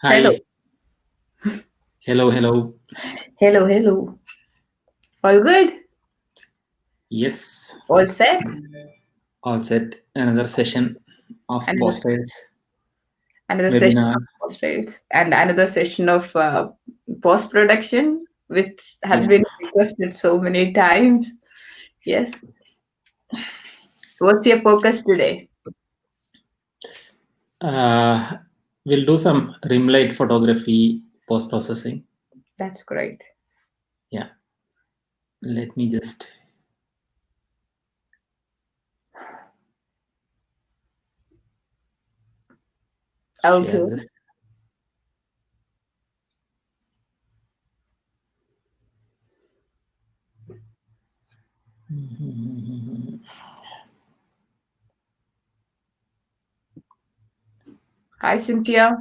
Hello. Hi. Hello. Hello. All good? Yes, All set? all set. Another session of Another, Boss Tales another session webinar. of post rates and another session of post production, which has Yeah. been requested so many times. Yes. What's your focus today? Uh, we'll do some rim light photography post processing. That's great. Yeah. Let me just share Okay. this. Hi, Cynthia.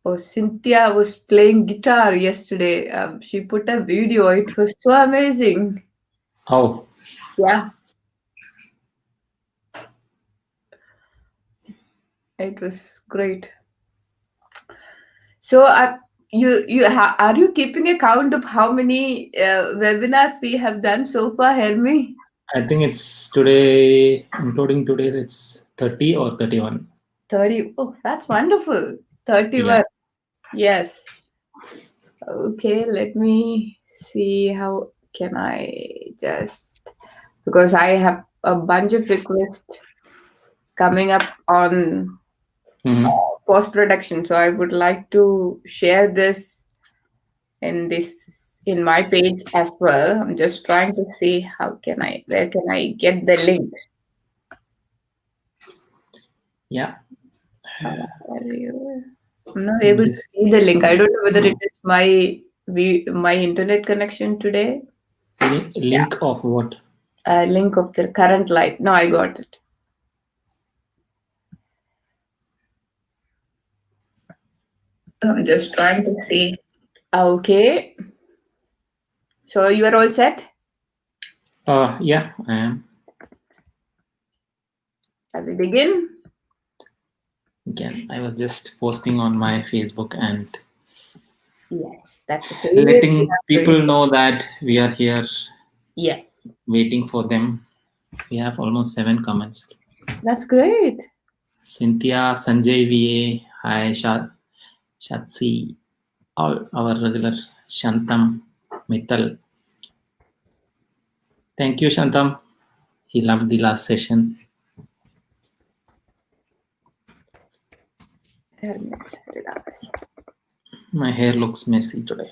Oh, Cynthia was playing guitar yesterday. She put a video. It was so amazing. Oh, Yeah, it was great. So, are you keeping a count of how many webinars we have done so far, Hermi? I think it's today, including today's, it's 30 or 31. 30. Oh, that's wonderful. Yeah. 31. Yes. Okay, let me see how can I just because I have a bunch of requests coming up on Mhm. post production, so I would like to share this in my page as well. I'm just trying to see where can I get the link. Yeah. Are you- I'm not able to This see the link. I don't know whether it is my internet connection today. Yeah, link of what? link of the current live. No, I got it. I'm just trying to see. Okay, so you are all set. Yeah, I am. Shall we begin? Again, I was just posting on my Facebook and Yes, that's a serious we letting have to. people know that we are here Yes, waiting for them. We have almost 7 comments. that's great. Cynthia, Sanjay VA, hi Shatsi, all our regular Shantam, Mittal. Thank you, Shantam. He loved the last session. Hermis Haridas. My hair looks messy today.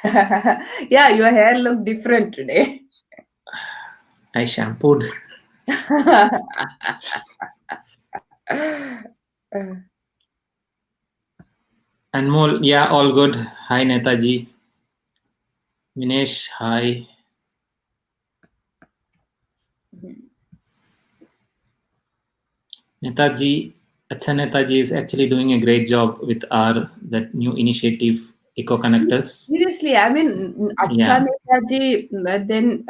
Yeah, your hair look different today. I shampooed. Anmol, yeah, all good. Hi, Netaji. Minesh, hi. Netaji, Acha Netaji is actually doing a great job with our that new initiative, Eco Connectors. Seriously, I mean, Acha Yeah. Netaji, then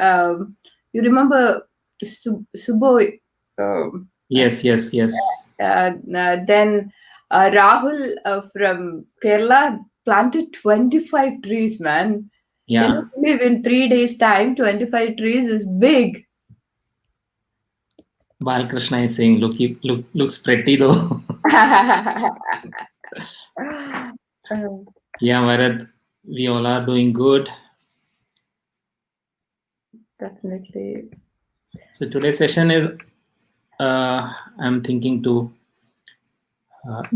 you remember Subo, um, Yes. then Rahul from Kerala planted 25 trees, man. Can Yeah. you believe in 3 days' time, 25 trees is big? Balkrishna is saying, looks pretty though. Yeah, Bharat, we all are doing good. Definitely. So today's session is, I'm thinking to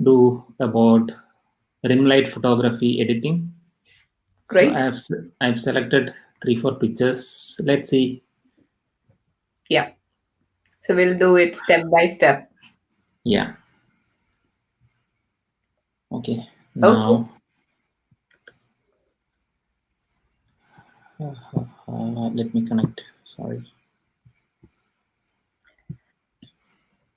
do about rim light photography editing. So Great. I've selected 3-4 pictures. Let's see. Yeah. So we'll do it step by step. Yeah. Okay. Okay. Now, let me connect. Sorry.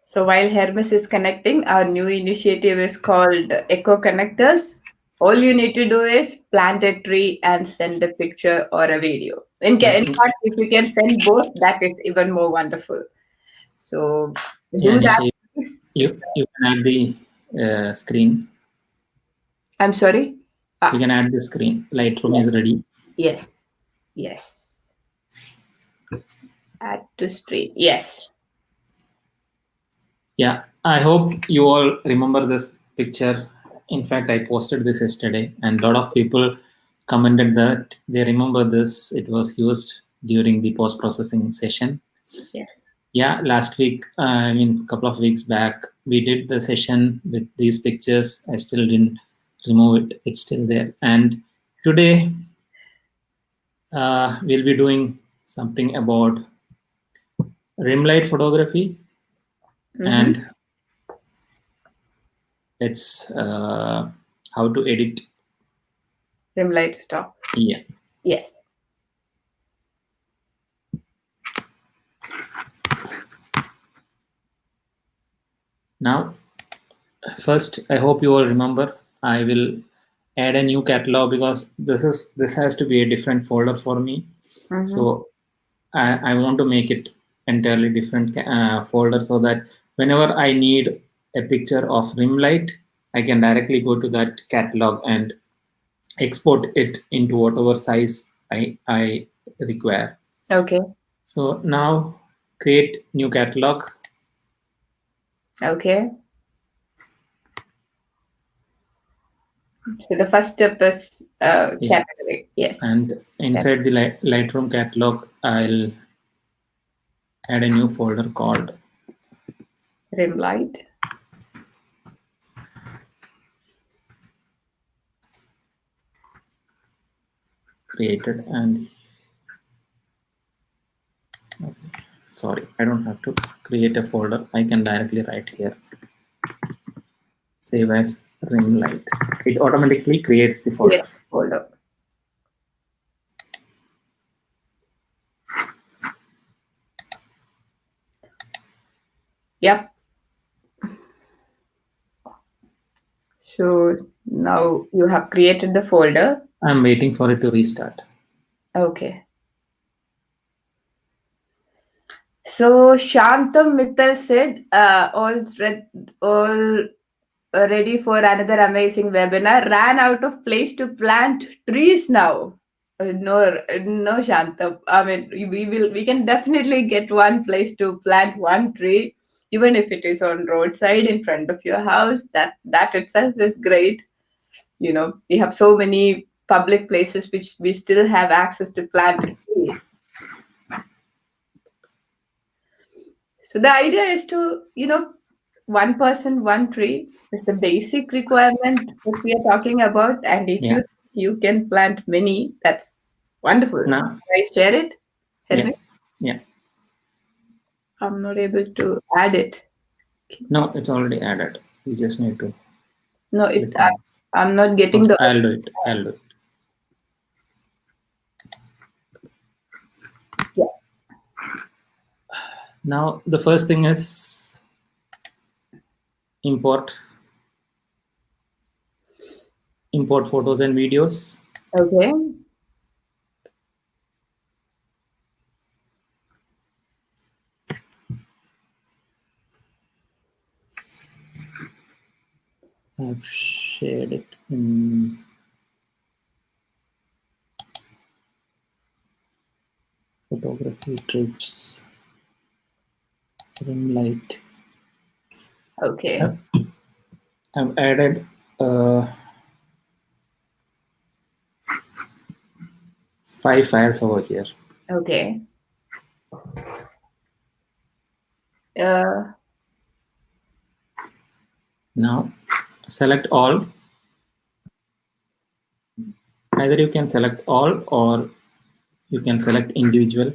So while Hermes is connecting, our new initiative is called Eco Connectors. All you need to do is plant a tree and send a picture or a video. In fact, if you can send both, that is even more wonderful. So Yeah, do that. Nisha. You can add the screen. I'm sorry. You can add the screen. Lightroom is ready. Yes. Yes. Add to stream. Yes. Yeah, I hope you all remember this picture. In fact, I posted this yesterday, and a lot of people commented that they remember this. It was used during the post processing session. Yeah. Yeah, last week, I mean, a couple of weeks back, we did the session with these pictures. I still didn't remove it, it's still there. And today, we'll be doing something about rim light photography, and it's how to edit. Rim light stop. Yeah. Yes. Now, first, I hope you all remember. I will add a new catalog because this has to be a different folder for me. So I want to make it entirely different folder so that whenever I need a picture of rim light, I can directly go to that catalog and export it into whatever size I require. Okay. So now create new catalog. Okay. So the first step is category. Yes. And inside the Lightroom catalog, I'll add a new folder called rim light. Created. And sorry, I don't have to create a folder. I can directly write here, save as rim light. It automatically creates the folder. Yep. So now you have created the folder. I'm waiting for it to restart. Okay. So Shantam Mittal said, all ready for another amazing webinar. Ran out of place to plant trees now. No, Shantam. I mean, we can definitely get one place to plant one tree, even if it is on roadside in front of your house. That itself is great. You know, we have so many public places which we still have access to plant trees. So the idea is to, one person, one tree is the basic requirement that we are talking about. And if you can plant many, that's wonderful. Now, can I share it? Hermis? Yeah. I'm not able to add it. No, it's already added. You just need to. No, I'm not getting the. I'll do it. I'll do it. Yeah. Now, the first thing is import photos and videos. Okay. I've shared it in photography trips, rim light. Okay. I've added 5 files over here. Okay. Now select all. Either you can select all or you can select individual.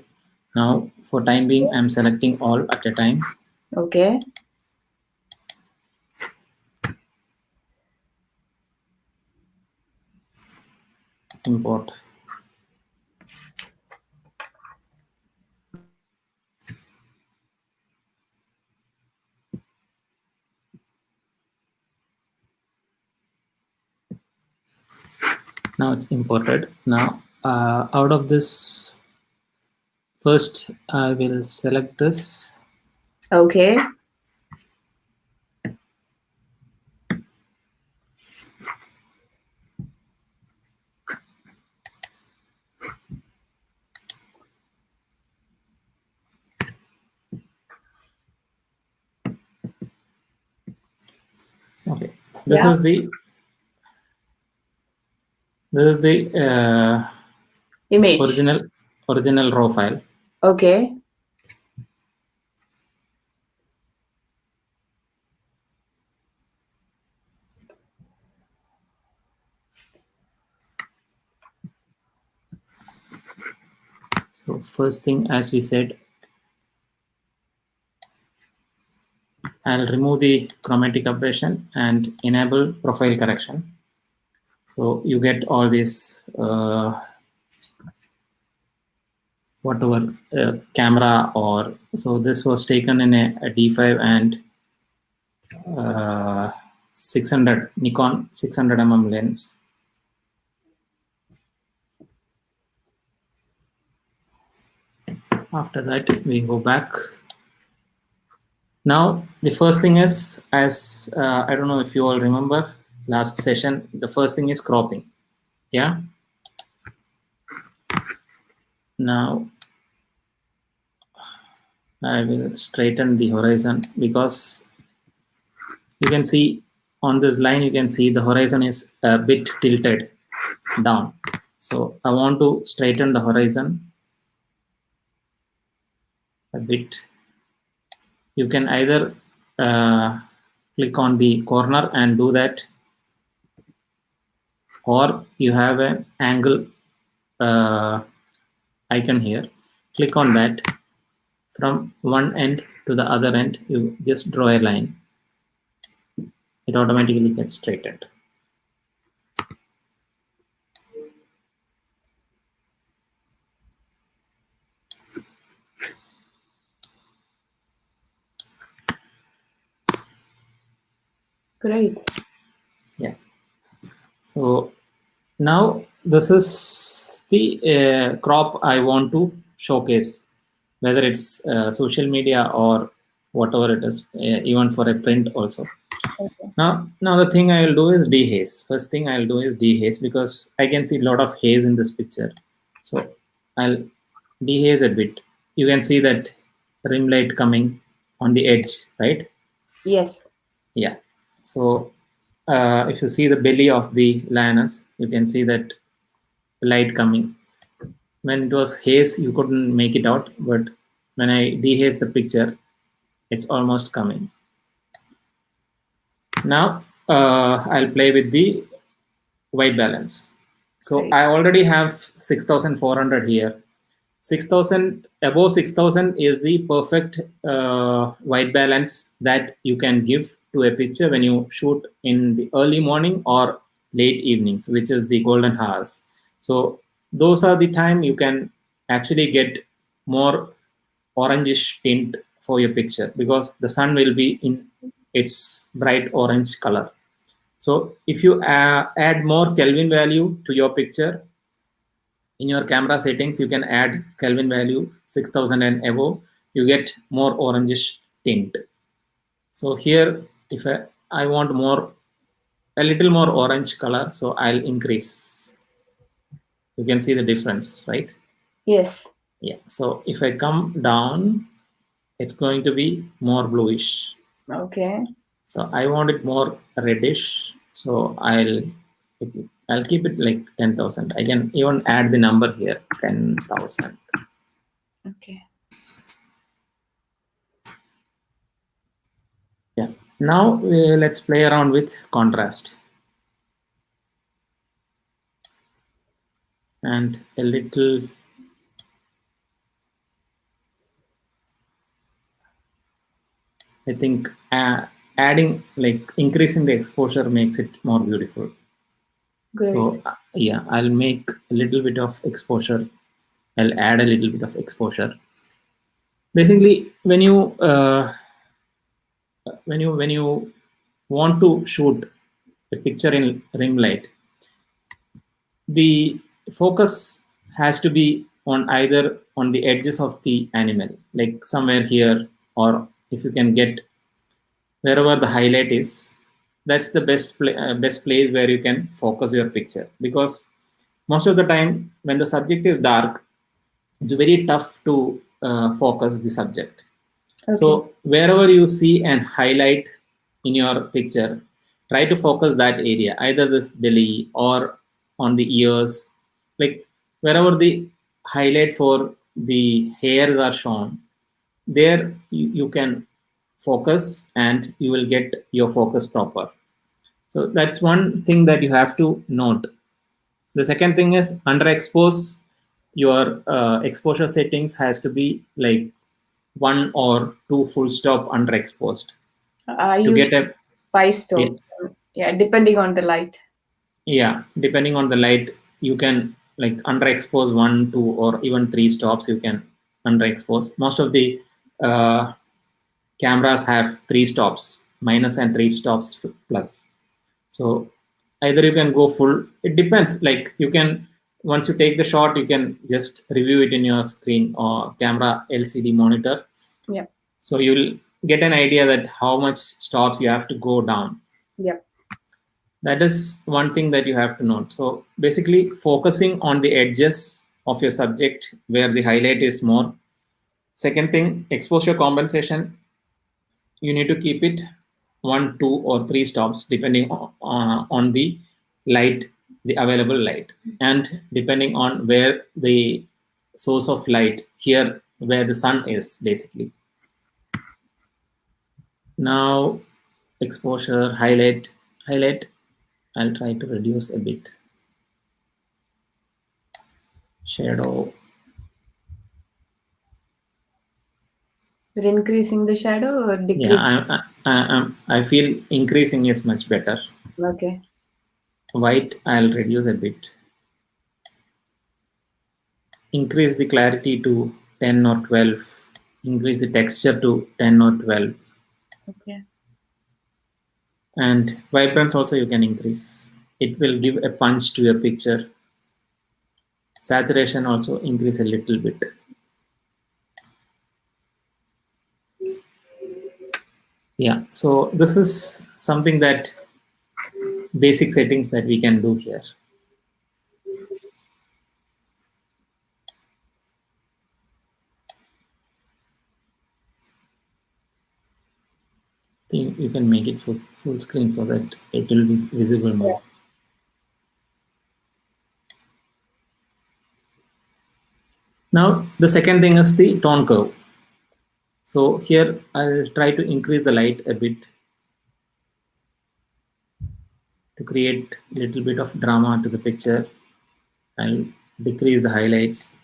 Now for time being, I'm selecting all at a time. Okay. Import. Now it's imported. Now out of this, first I will select this. Okay. This Yeah. is the this is the Image. original raw file. Okay. So first thing, as we said, I'll remove the chromatic aberration and enable profile correction. So you get all this whatever camera, or so this was taken in a D5 and 600 Nikon 600 lens. After that, we go back. Now, the first thing is, as I don't know if you all remember last session, the first thing is cropping. Yeah. Now, I will straighten the horizon, because you can see on this line, you can see the horizon is a bit tilted down. So I want to straighten the horizon a bit. You can either click on the corner and do that, or you have an angle icon here. Click on that. From one end to the other end, you just draw a line. It automatically gets straightened. Great. Yeah. So now this is the crop I want to showcase, whether it's social media or whatever it is, even for a print also. Okay. Now the thing I will do is dehaze. First thing I'll do is dehaze, because I can see a lot of haze in this picture. So I'll dehaze a bit. You can see that rim light coming on the edge, right? Yes. Yeah. So if you see the belly of the lioness, you can see that light coming. When it was haze, you couldn't make it out, but when I dehaze the picture, it's almost coming. Now I'll play with the white balance. So Great. I already have 6,400 here. 6,000, above 6,000 is the perfect white balance that you can give to a picture when you shoot in the early morning or late evenings, which is the golden hours. So those are the time you can actually get more orangish tint for your picture, because the sun will be in its bright orange color. So if you add more Kelvin value to your picture, in your camera settings, you can add Kelvin value 6,000 and above, you get more orangish tint. So here, if I want a little more orange color, so I'll increase. You can see the difference, right? Yes. Yeah. So if I come down, it's going to be more bluish. Okay. So I want it more reddish. So I'll keep it like 10,000. I can even add the number here, 10,000. Okay. Yeah. Now let's play around with contrast. And a little, I think adding, like increasing the exposure makes it more beautiful. Great. So yeah, I'll make a little bit of exposure. I'll add a little bit of exposure. Basically, when you want to shoot a picture in rim light, the focus has to be on either on the edges of the animal, like somewhere here, or if you can get wherever the highlight is, that's the best place where you can focus your picture, because most of the time when the subject is dark, it's very tough to focus the subject. Okay. So wherever you see an highlight in your picture, try to focus that area, either this belly or on the ears, like wherever the highlight for the hairs are shown, there you can focus and you will get your focus proper. So that's one thing that you have to note. The second thing is underexpose. Your exposure settings has to be like one or two full stop underexposed I to use get a 5 stops. Yeah, depending on the light. yeah, depending on the light, you can like underexpose one, two, or even three stops. You can underexpose. Most of the uh, cameras have three stops, minus and three stops plus. So either you can go full. It depends. Like you can once you take the shot, you can just review it in your screen or camera LCD monitor. Yeah. So you'll get an idea that how much stops you have to go down. Yeah. That is one thing that you have to note. So basically focusing on the edges of your subject where the highlight is more. Second thing, exposure compensation, you need to keep it one, two, or three stops depending on the light, the available light, and depending on where the source of light, here where the sun is basically. Now exposure, highlight, I'll try to reduce a bit. Shadow. You're increasing the shadow or Yeah, decreasing? I feel increasing is much better. Okay. White, I'll reduce a bit. Increase the clarity to 10 or 12. Increase the texture to 10 or 12. Okay. And vibrance also you can increase. It will give a punch to your picture. Saturation also increase a little bit. Yeah, so this is something that basic settings that we can do here. I think you can make it full screen so that it will be visible more. Now the second thing is the tone curve. So here I'll try to increase the light a bit to create a little bit of drama to the picture. I'll decrease the highlights.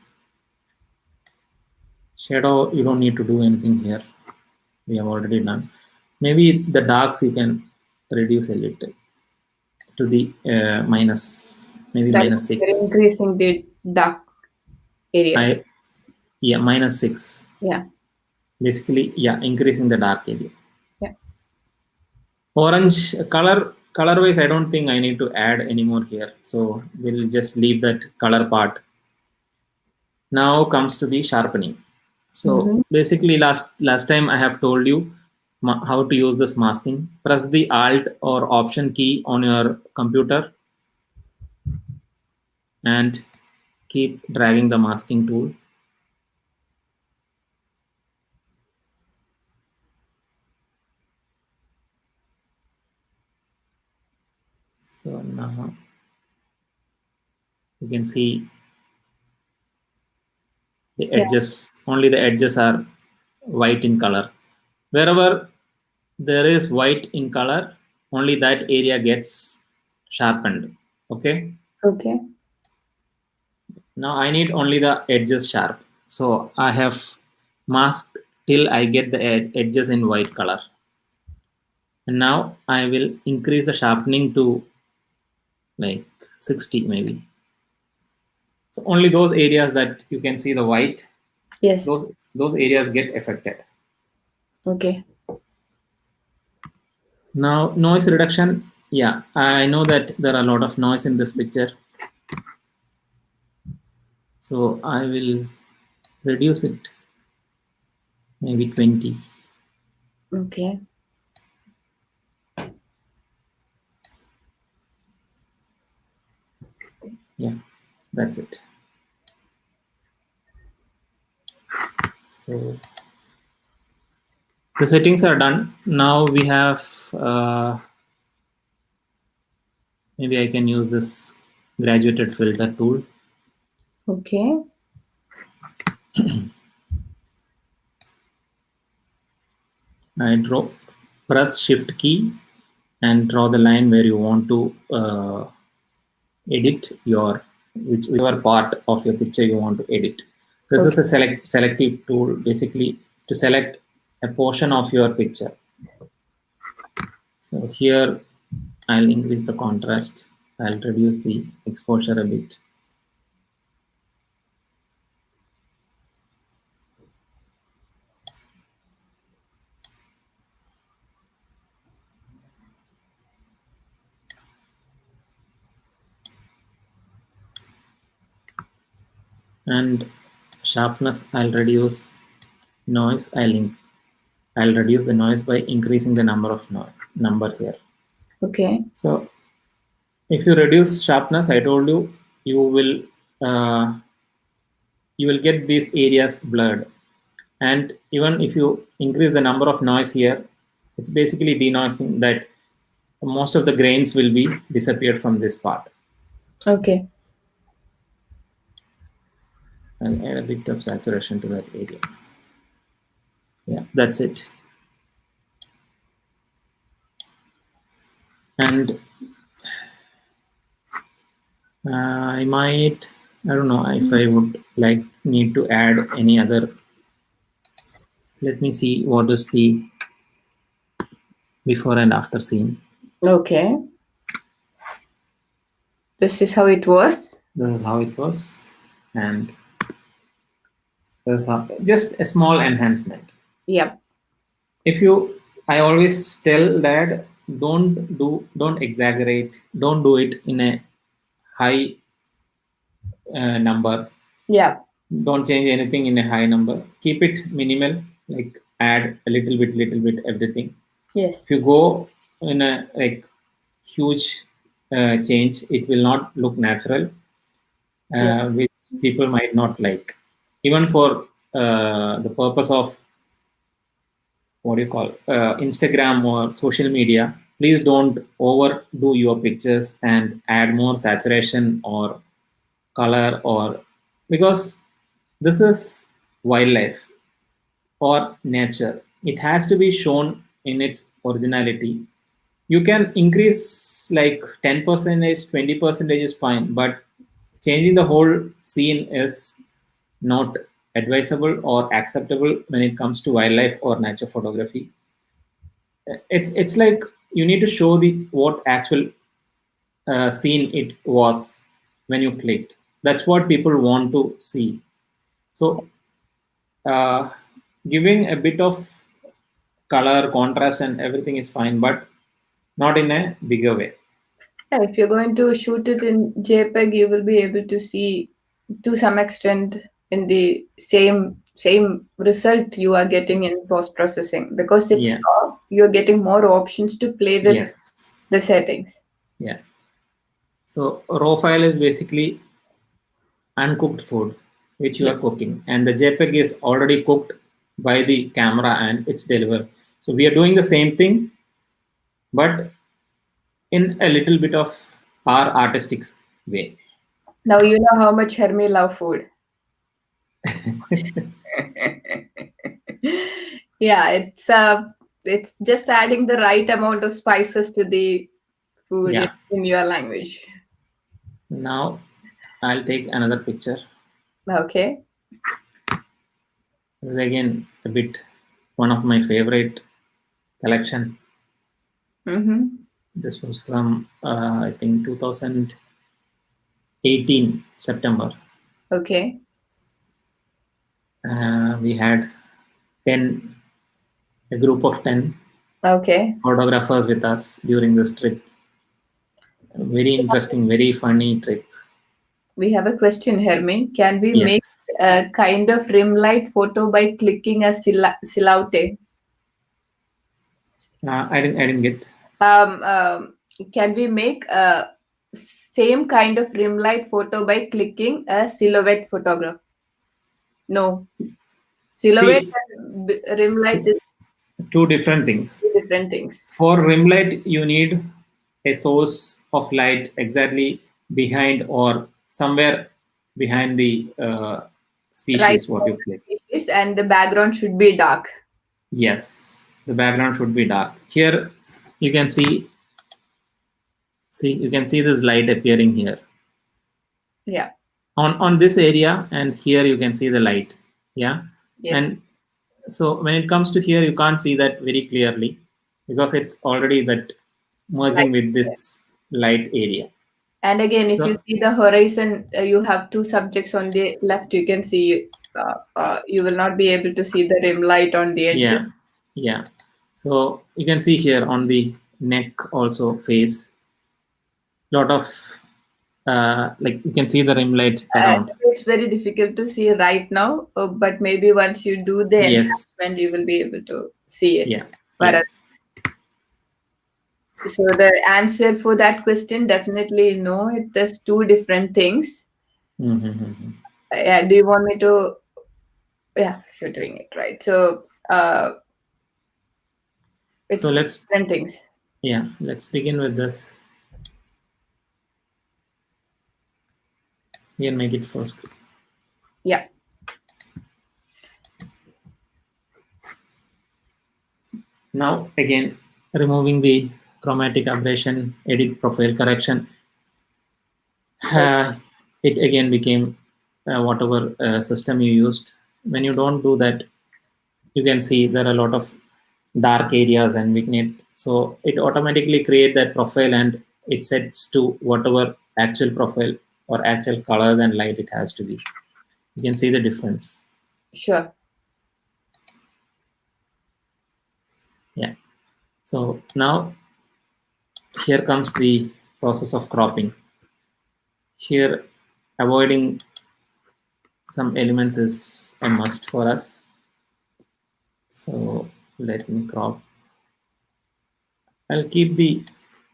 Shadow, you don't need to do anything here. We have already done. Maybe the darks you can reduce a little to the minus, maybe That minus you're 6. increasing the dark areas. Yeah, minus 6. Yeah. Basically, yeah, increasing the dark area. Yeah. Orange color wise, I don't think I need to add anymore here. So we'll just leave that color part. Now comes to the sharpening. So basically last time I have told you how to use this masking. Press the Alt or Option key on your computer and keep dragging the masking tool. So now you can see the edges, only the edges are white in color. Wherever there is white in color, only that area gets sharpened. Okay. Okay. Now I need only the edges sharp. So I have masked till I get the edges in white color. And now I will increase the sharpening to like 60 maybe. So only those areas that you can see the white, Yes. those areas get affected. Okay. Now noise reduction. Yeah, I know that there are a lot of noise in this picture. So I will reduce it maybe 20. Okay. Yeah, that's it. So the settings are done. Now we have Maybe I can use this graduated filter tool. Okay. I press shift key and draw the line where you want to edit whichever part of your picture you want to edit. This is a selective tool, basically to select a portion of your picture. So here I'll increase the contrast. I'll reduce the exposure a bit. And sharpness I'll reduce. Noise I'll reduce the noise by increasing the number here. Okay. So if you reduce sharpness, I told you, you will get these areas blurred. And even if you increase the number of noise here, it's basically denoising that most of the grains will be disappeared from this part. Okay. And add a bit of saturation to that area. Yeah, that's it. And I don't know if I would need to add any other. Let me see what is the before and after scene. Okay. This is how it was. This is how it was. And there's just a small enhancement. Yep. I always tell that don't exaggerate, don't do it in a high number. Yeah. Don't change anything in a high number. Keep it minimal, like add a little bit everything. Yes. If you go in a huge change, it will not look natural, which people might not like. Even for the purpose of Instagram or social media, please don't overdo your pictures and add more saturation or color, or because this is wildlife or nature. It has to be shown in its originality. You can increase 10%, 20% is fine, but changing the whole scene is not advisable or acceptable when it comes to wildlife or nature photography. It's like you need to show what actual scene it was when you clicked. That's what people want to see. So giving a bit of color, contrast, and everything is fine, but not in a bigger way. Yeah, if you're going to shoot it in JPEG, you will be able to see to some extent in the same result you are getting in post processing, because it's raw, you're getting more options to play with the settings. Yeah. So raw file is basically uncooked food which you are cooking, and the JPEG is already cooked by the camera and it's delivered. So we are doing the same thing, but in a little bit of our artistic way. Now you know how much Hermi love food. Yeah, it's just adding the right amount of spices to the food in your language. Now I'll take another picture. Okay. This is again a bit one of my favorite collection. This was from I think 2018 September. Okay. We had a group of 10 photographers with us during this trip. Very interesting, very funny trip. We have a question, Hermi. Can we make a kind of rim light photo by clicking a silhouette? I didn't get. Can we make a same kind of rim light photo by clicking a silhouette photograph? No. Silhouette and rim light is two different things. Two different things. For rim light, you need a source of light exactly behind or somewhere behind the Right. species what you click. And the background should be dark. Yes, the background should be dark. Here you can see you can see this light appearing here Yeah. on this area, and here you can see the light. Yeah, Yes. and so when it comes to here, you can't see that very clearly because it's already that merging Light. with this light area. And again, if you So see the horizon, you have two subjects on the left. You can see. You will not be able to see the rim light on the edges. yeah, yeah. So you can see here on the neck also face lot of like you can see the rim light around. It's very difficult to see right now, but maybe once you do the enhancement, Yes, you will be able to see it. yeah, yeah. Whereas, so the answer for that question definitely no. There's two different things. Mm-hmm. Do you want me to? Yeah, you're doing it right. So So it's different things. let's begin with this. Here, make it first. Yeah. Now again, removing the chromatic aberration, edit profile correction. It again became whatever system you used. When you don't do that, you can see there are a lot of dark areas and vignette. So it automatically create that profile and it sets to whatever actual profile or actual colors and light it has to be. You can see the difference. Sure. Yeah. So now here comes the process of cropping. Here, avoiding some elements is a must for us. So let me crop. I'll keep the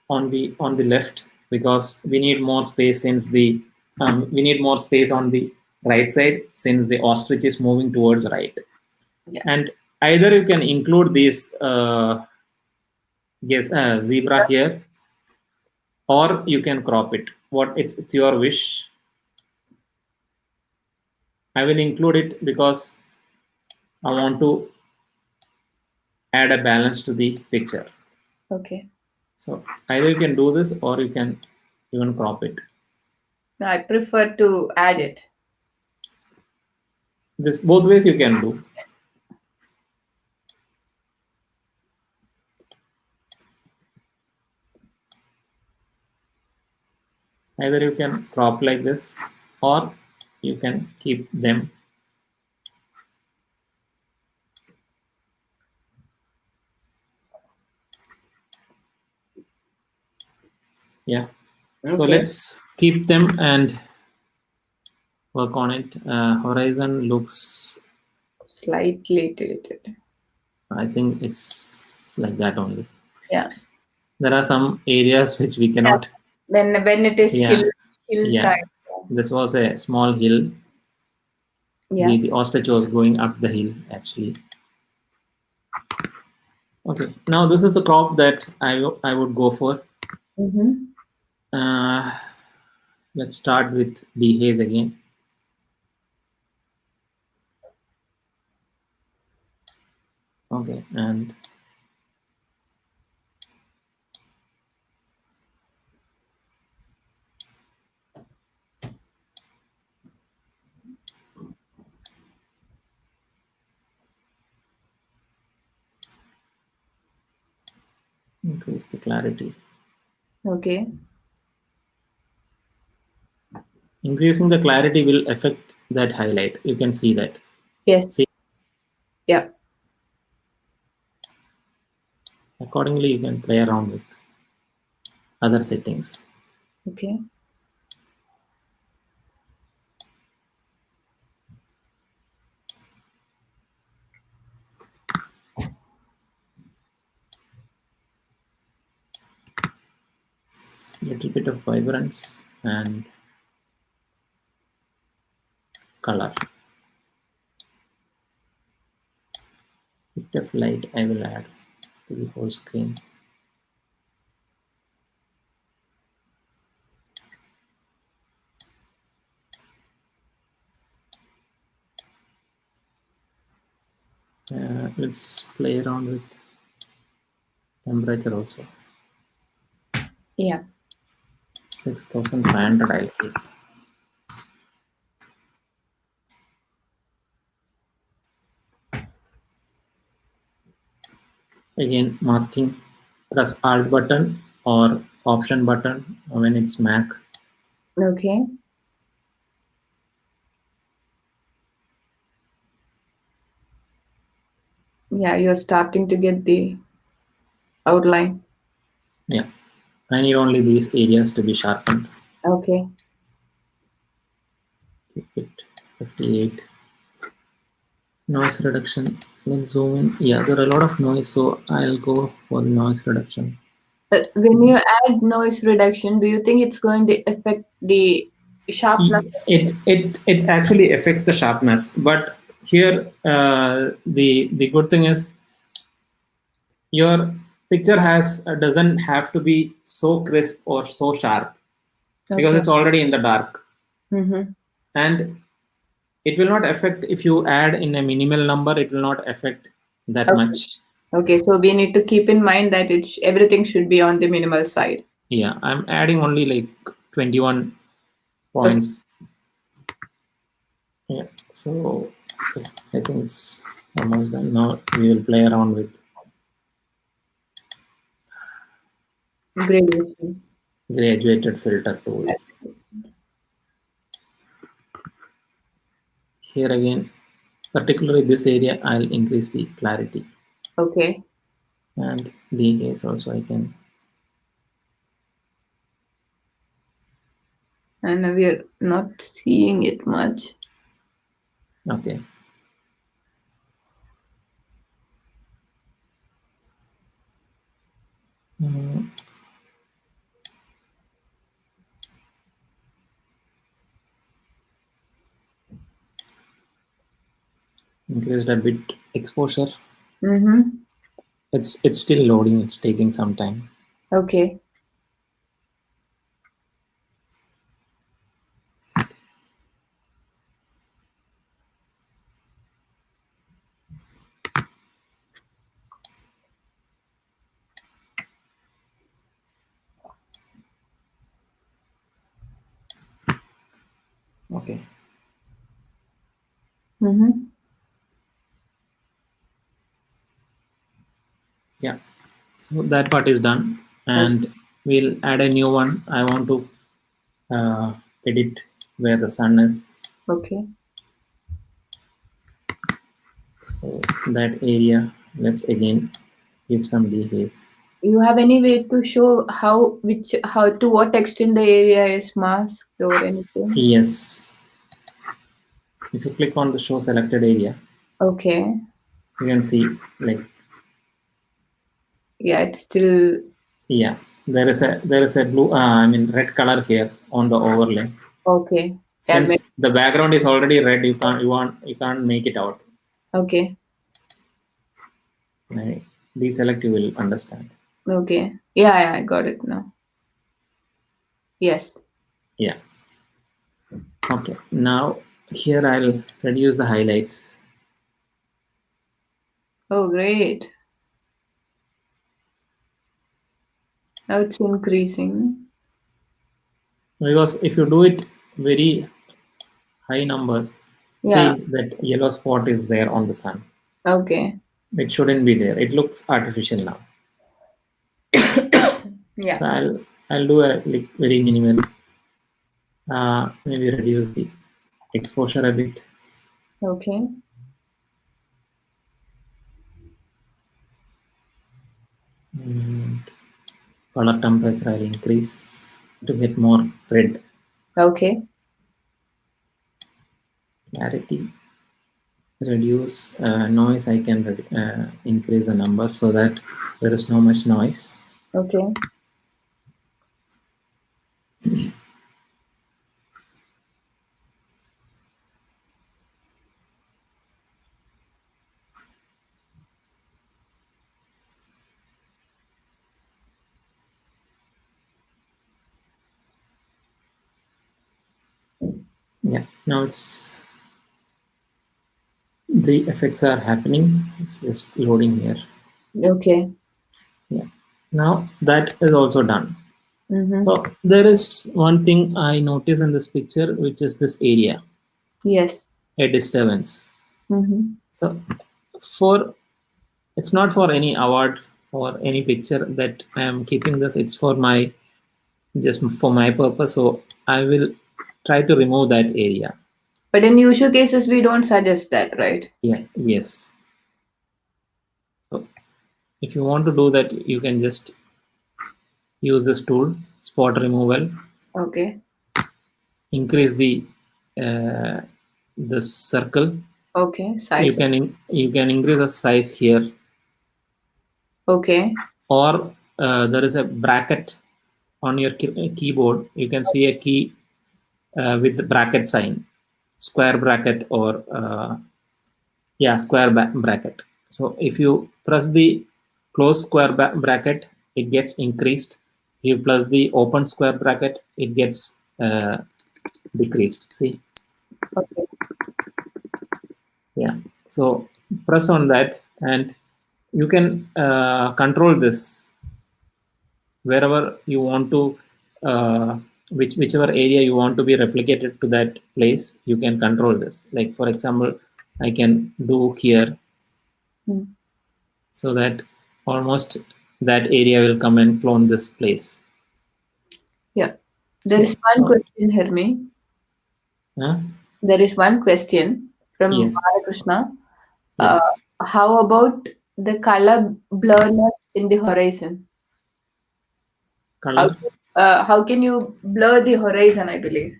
on the left because we need more space since we need more space on the right side since the ostrich is moving towards right. Yeah. And either you can include this zebra here, or you can crop it. What it's your wish. I will include it because I want to add a balance to the picture. Okay. So either you can do this or you can even crop it. No, I prefer to add it. This both ways you can do. Either you can crop like this or you can keep them. Yeah. So Okay. let's keep them and work on it. Horizon looks, Slightly tilted. I think it's like that only. Yeah. There are some areas which we Yeah. cannot. When it is Yeah. hill Yeah. type. This was a small hill. Yeah. The ostrich was going up the hill actually. Okay. Now this is the crop that I would go for. Mm-hmm. Uh, let's start with Dehaze again. Okay, and increase the clarity. Okay. Increasing the clarity will affect that highlight. You can see that. Yes. See, Yeah. accordingly, you can play around with other settings. Okay. Little bit of vibrance and color. Bit of light I will add to the whole screen. let's play around with temperature also. Yeah. 6500 I'll keep. Again, masking, press Alt button or Option button when it's Mac. Okay. Yeah, you're starting to get the outline. Yeah, I need only these areas to be sharpened. Okay. Keep it 58. Noise reduction. Let's zoom in. Yeah, there are a lot of noise, so I'll go for the noise reduction. When you add noise reduction, do you think it's going to affect the sharpness? It actually affects the sharpness, but here the good thing is your picture has doesn't have to be so crisp or so sharp because Okay. it's already in the dark, Mm-hmm. and it will not affect if you add in a minimal number. It will not affect that Okay. much. Okay, so we need to keep in mind that everything should be on the minimal side. Yeah, I'm adding only like 21 Okay, points. Yeah, so yeah, I think it's almost done. Now we will play around with gradation. graduated filter tool. Here again, particularly this area, I'll increase the clarity, Okay, and dehaze also I can. and we're not seeing it much. Okay. Mm, increased a bit exposure. Mm-hmm. It's still loading. It's taking some time. Okay. Okay. Mm-hmm. Yeah. So that part is done, Okay. and we'll add a new one. I want to uh, edit where the sun is. Okay. So that area, let's again give some dehaze. You have any way to show how to what extent the area is masked or anything? Yes. If you click on the show selected area, Okay. you can see like Yeah, it's still yeah, there is a blue I mean red color here on the overlay. okay. Yeah. Since the background is already red, you can't make it out. Okay. Right? Deselect, you will understand. Okay. Yeah, yeah, I got it now. Yes. Yeah. Okay. Now here I'll reduce the highlights Oh, great. Now it's increasing. because if you do it very high numbers, Yeah. see that yellow spot is there on the sun. Okay. It shouldn't be there. It looks artificial now. Yeah. So I'll do a like very minimal. Maybe reduce the exposure a bit. Okay. And color temperature I'll increase to get more red. Okay. Clarity, reduce noise. I can increase the number so that there is no much noise. Okay. Yeah, now it's the effects are happening. It's just loading here. Okay. Yeah. Now that is also done. Mm-hmm. So there is one thing I notice in this picture, which is this area, Yes. a disturbance. Mm-hmm. So for it's not for any award or any picture that I am keeping this. It's for my just for my purpose. So I will try to remove that area. But in usual cases, we don't suggest that, right? Yeah. Yes. So if you want to do that, you can just use this tool, spot removal. Okay. Increase uh, the circle. Okay. You Size. you can increase the size here, Okay. or there is a bracket on your keyboard. You can see a key with the bracket sign, square bracket, or square bracket. So if you press the close square bracket, it gets increased. You press the open square bracket, it gets decreased. See? Okay. Yeah. So press on that, and you can control this wherever you want to, whichever area you want to be replicated to that place. You can control this. Like for example, I can do here, Mm. so that almost that area will come and clone this place. Yeah. There Yeah. is one So, question, Hermi. huh? There is one question from Yes. Krishna. Uh, Yes. how about the color blurriness in the horizon? How, Color. how can you blur the horizon, I believe?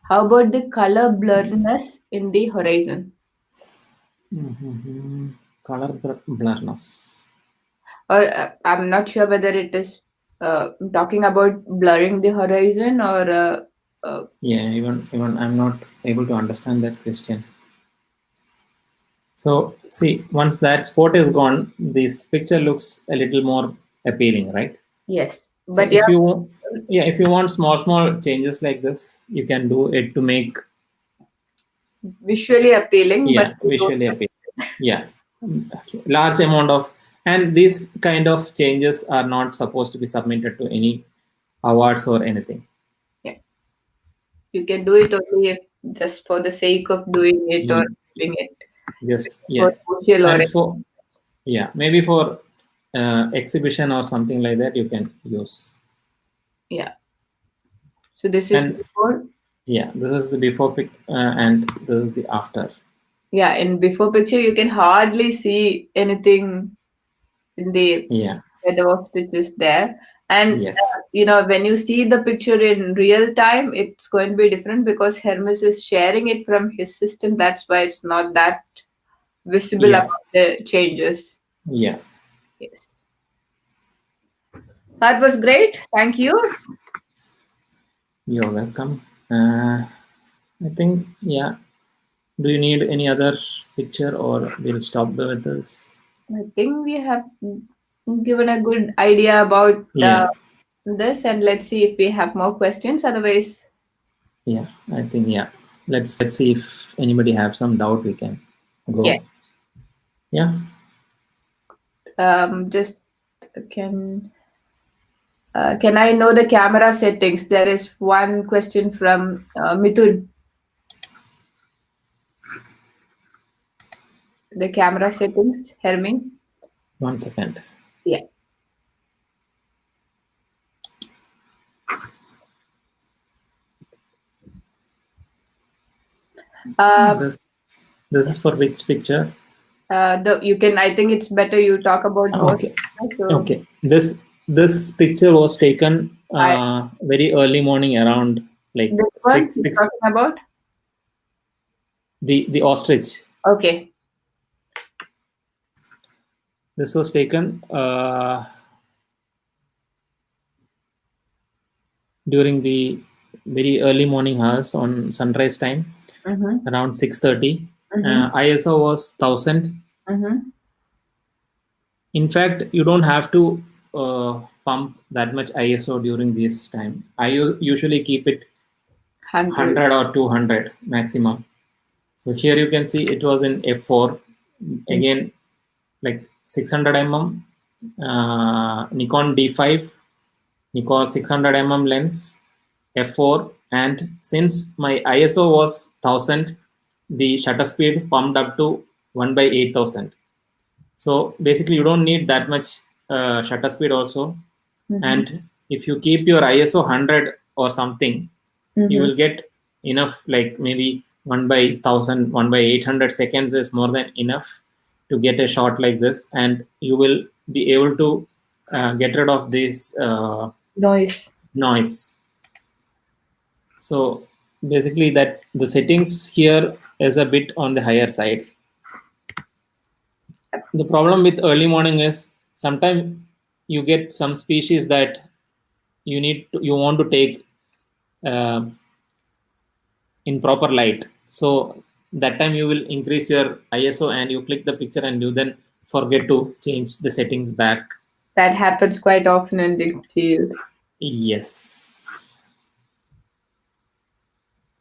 How about the color blurriness in the horizon? Mm-hmm. Color blurriness. Or I'm not sure whether it is talking about blurring the horizon or Yeah. Even I'm not able to understand that question. So see, once that spot is gone, this picture looks a little more appealing, right? yes. So But yeah, if you want small changes like this, you can do it to make visually appealing, but we don't. visually appealing. Yeah, large amount of, and these kind of changes are not supposed to be submitted to any awards or anything. Yeah, you can do it only if just for the sake of doing it or Mm, doing it Just for social or and for maybe for exhibition or something like that, you can use. yeah. So this is And before. yeah, this is the before pic, and this is the after. Yeah, in before picture you can hardly see anything in the Yeah. where the ostrich is there. And Yes. when you see the picture in real time, it's going to be different because Hermes is sharing it from his system. That's why it's not that visible Yeah. about the changes. Yeah. Yes. That was great. Thank you. You're welcome. I think, yeah. Do you need any other picture, or we'll stop with this? I think we have given a good idea about Yeah. this, and let's see if we have more questions. Otherwise, Yeah. I think, yeah. Let's see if anybody have some doubt, we can yeah. go. Yeah. Just can I know the camera settings? There is one question from Mithun. The camera settings, Hermi. 1 second. Yeah. This is for which picture? You can. I think it's better you talk about both. Okay. So Okay. This picture was taken very early morning, around like this one six you're six. talking about. The ostrich. Okay. This was taken during the very early morning hours on sunrise time, Mm-hmm. around 6:30. Mm-hmm. ISO was 1000. Mm-hmm. In fact, you don't have to pump that much ISO during this time. I usually keep it 100. 100 or 200 maximum. So here you can see it was in f4, again like 600 mm, Nikon D5, Nikon 600 mm lens, f4, and since my ISO was 1000, the shutter speed pumped up to 1 by 8000. So basically you don't need that much shutter speed also. And if you keep your ISO 100 or something, you will get enough, like maybe 1 by 1000, 1 by 800 seconds is more than enough to get a shot like this, and you will be able to get rid of this noise. So basically that the settings here is a bit on the higher side. The problem with early morning is sometimes you get some species that you want to take uh, in proper light. So that time you will increase your ISO and you click the picture and you then forget to change the settings back. That happens quite often in the field. Yes.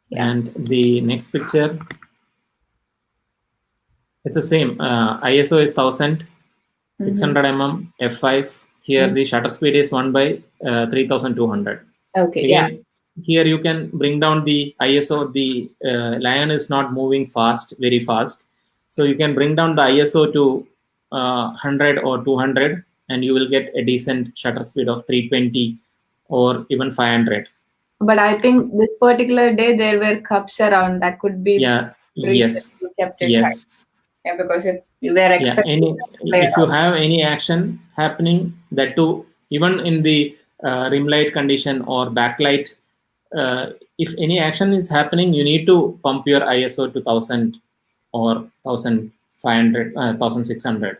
Yeah. And the next picture, it's the same. ISO is 1000, 600 mm, f5. Here the shutter speed is 1 by 3200. Okay. Again, here you can bring down the ISO. The lion is not moving very fast. So you can bring down the ISO to 100 or 200, and you will get a decent shutter speed of 320 or even 500. But I think this particular day there were cups around. That could be Yeah. the reason Yes. you kept it high. Yes. Yeah, because if you were expecting to play If you around. have any action happening, that too, even in the rim light condition or backlight, if any action is happening, you need to pump your ISO to 1000 or 1500, 1600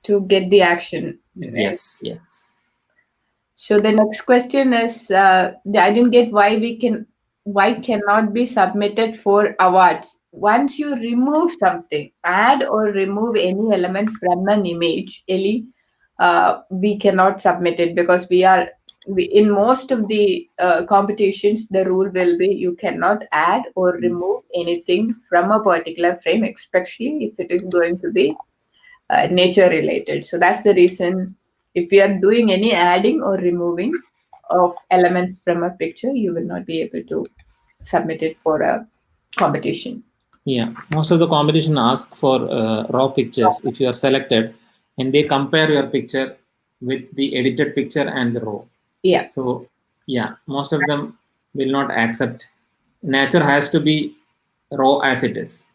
to get the action. Yes. So the next question is, I didn't get why cannot be submitted for awards. Once you remove something, add or remove any element from an image, Ellie, we cannot submit it because in most of the competitions, the rule will be you cannot add or remove anything from a particular frame, especially if it is going to be nature related. So that's the reason if you are doing any adding or removing of elements from a picture, you will not be able to submit it for a competition. Yeah, most of the competition ask for raw pictures if you are selected, and they compare your picture with the edited picture and the raw. Yeah. So yeah, most of them will not accept. Nature has to be raw as it is.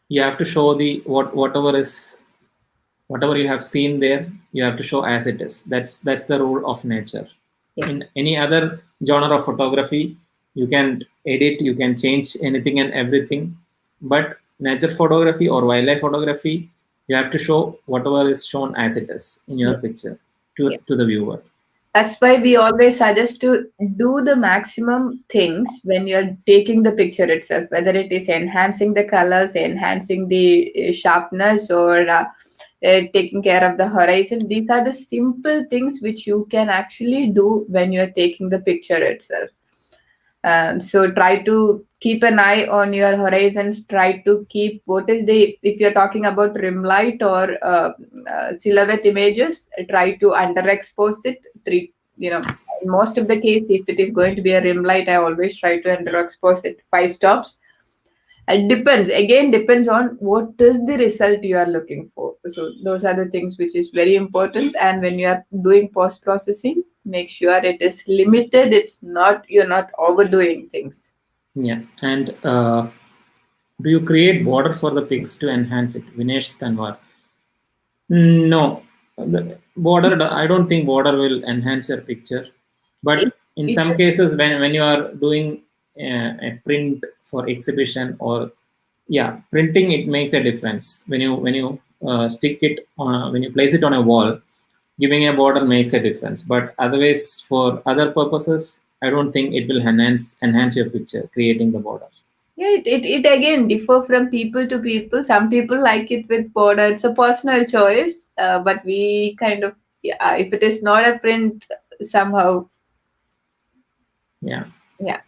You have to show the whatever you have seen there. You have to show as it is. That's the rule of nature. Yes. In any other genre of photography, you can edit, you can change anything and everything, but nature photography or wildlife photography, you have to show whatever is shown as it is in your picture to the viewer. That's why we always suggest to do the maximum things when you're taking the picture itself, whether it is enhancing the colors, enhancing the sharpness, or taking care of the horizon. These are the simple things which you can actually do when you're taking the picture itself. So try to keep an eye on your horizons. Try to keep if you're talking about rim light or silhouette images, try to underexpose it. In most of the case, if it is going to be a rim light, I always try to underexpose it 5 stops. It depends on what is the result you are looking for. So those are the things which is very important. And when you are doing post processing, make sure it is limited. You're not overdoing things. Yeah, and do you create border for the pics to enhance it, Vinesh Tanwar? No, the border. I don't think border will enhance your picture, It, but in it some cases, when you are doing a print for exhibition or printing, it makes a difference. When you stick it on when you place it on a wall, giving a border makes a difference. But otherwise, for other purposes, I don't think it will enhance your picture, creating the border. it again differ from people to people. Some people like it with border. It's a personal choice. But we kind of if it is not a print, somehow. Yeah. Yeah.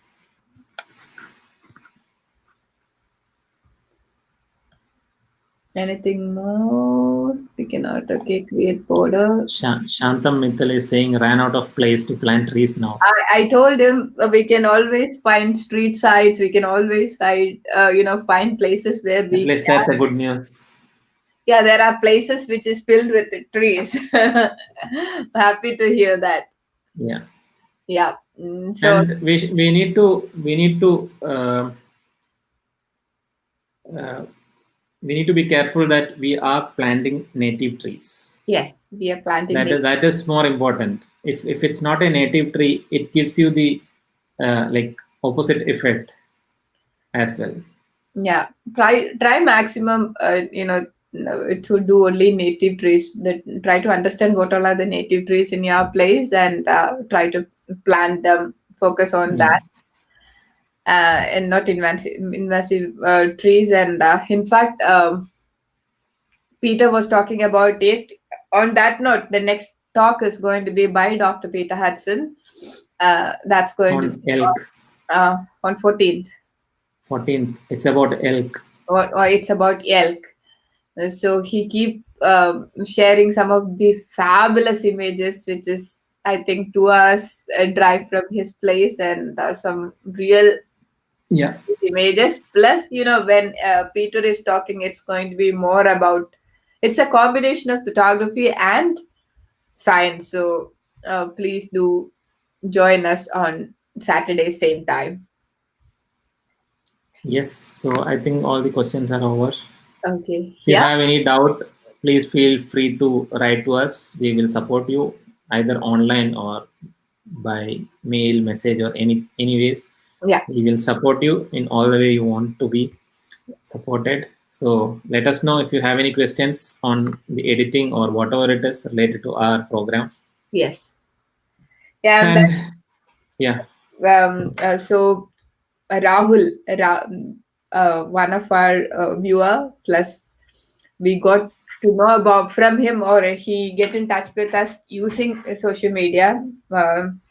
Anything more? We cannot. Okay, create border. Shantam Mittal is saying ran out of place to plant trees now. I told him we can always find street sides. We can always find places where At we least that's can. a good news. Yeah, there are places which is filled with the trees. Happy to hear that. Yeah. Yeah. So And uh, we need to be careful that we are planting native trees. yes, we are planting That is more important. If it's not a native tree, it gives you the like opposite effect as well. yeah, try maximum to do only native trees, that try to understand what all are the native trees in your place, and try to plant them, focus on Yeah. that, and not invasive trees. And in fact, Peter was talking about it. On that note, the next talk is going to be by Dr. Peter Hudson. That's going to On be elk, on 14th. 14th, it's about elk. Or it's about elk. So he keep sharing some of the fabulous images, which is I think 2 hours drive from his place, and some real Yeah. images. Plus, when Peter is talking, it's going to be more about. It's a combination of photography and science. So please do join us on Saturday same time. Yes. So I think all the questions are over. Okay. If you Yeah. have any doubt, please feel free to write to us. We will support you either online or by mail, message, or anyways. Yeah. We will support you in all the way you want to be supported. So let us know if you have any questions on the editing or whatever it is related to our programs. Yes. Yeah. And And yeah, so Rahul, one of our viewer, plus we got to know about from him, or he get in touch with us using social media.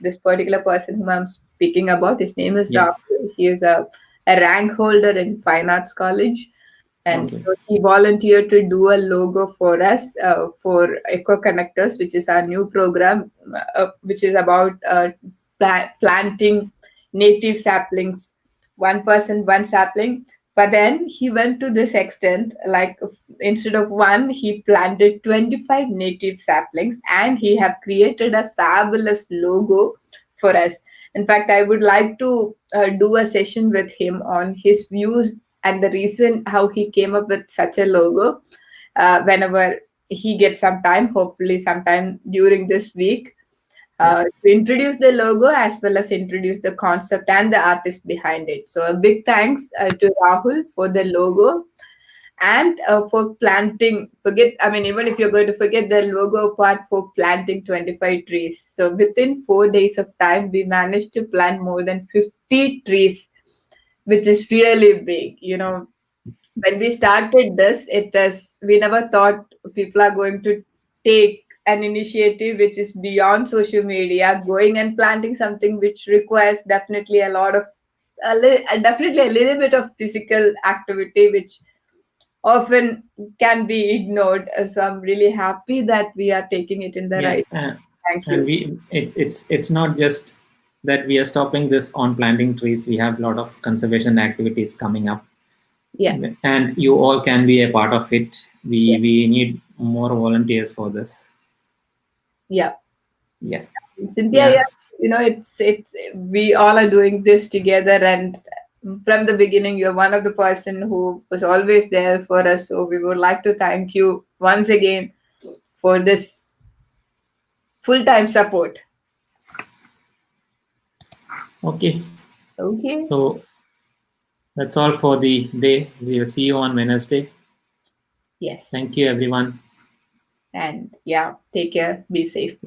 This particular person whom I'm speaking about, his name is yeah, Rahul. He is a rank holder in Fine Arts College. And okay, so he volunteered to do a logo for us for Eco Connectors, which is our new program, which is about planting native saplings, one person, one sapling. But then he went to this extent, like instead of one, he planted 25 native saplings, and he have created a fabulous logo for us. In fact, I would like to do a session with him on his views and the reason how he came up with such a logo whenever he gets some time, hopefully sometime during this week, yeah, to introduce the logo as well as introduce the concept and the artist behind it. So a big thanks to Rahul for the logo, and for planting. Even if you're going to forget the logo part, for planting 25 trees. So within 4 days of time, we managed to plant more than 50 trees, which is really big. When we started this, we never thought people are going to take an initiative which is beyond social media, going and planting something which requires definitely definitely a little bit of physical activity, which often can be ignored. So I'm really happy that we are taking it in the yeah. right. Thank And you. it's not just that we are stopping this on planting trees. We have a lot of conservation activities coming up, Yeah. and you all can be a part of it. Yeah. We need more volunteers for this. Yeah. Yeah. Cynthia, yeah, Yes. it's we all are doing this together, and from the beginning, you're one of the person who was always there for us. So we would like to thank you once again for this full-time support. Okay. Okay. So that's all for the day. We will see you on Wednesday. Yes. Thank you, everyone. And yeah, take care. Be safe.